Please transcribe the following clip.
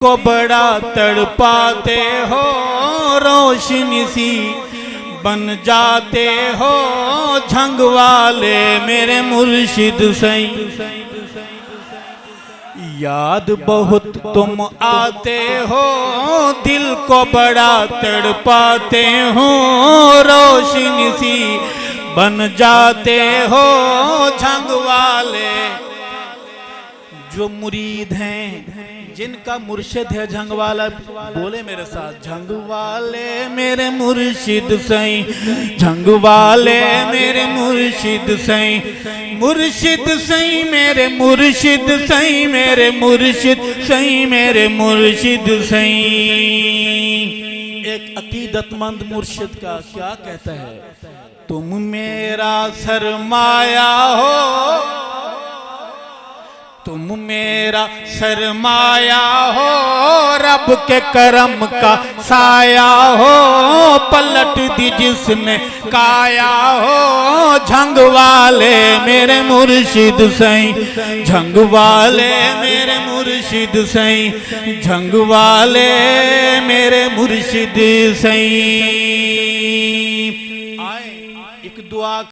को बड़ा तड़पाते हो, रोशनी सी बन जाते हो झंग वाले मेरे मुर्शिद सई। याद बहुत तुम आते हो, दिल को बड़ा तड़पाते हो, रोशनी सी बन जाते हो झंग वाले। जो मुरीद हैं जिनका मुर्शिद है झंग वाला, बोले मेरे साथ, झंग वाले मेरे मुर्शिद सई, झंग वाले मेरे मुर्शिद सई, मुर्शिद सई मेरे मुर्शिद सई, मेरे मुर्शिद सई, मेरे मुर्शिद सई। एक अकीदतमंद मुर्शिद का क्या कहता है, तुम मेरा सरमाया हो, तुम मेरा सरमाया हो, रब के करम का साया हो, पलट दी जिसने काया हो झंग वाले मेरे मुर्शिद सई, झंग वाले मेरे मुर्शिद सई, झंग वाले मेरे मुर्शिद सई। आए एक दुआ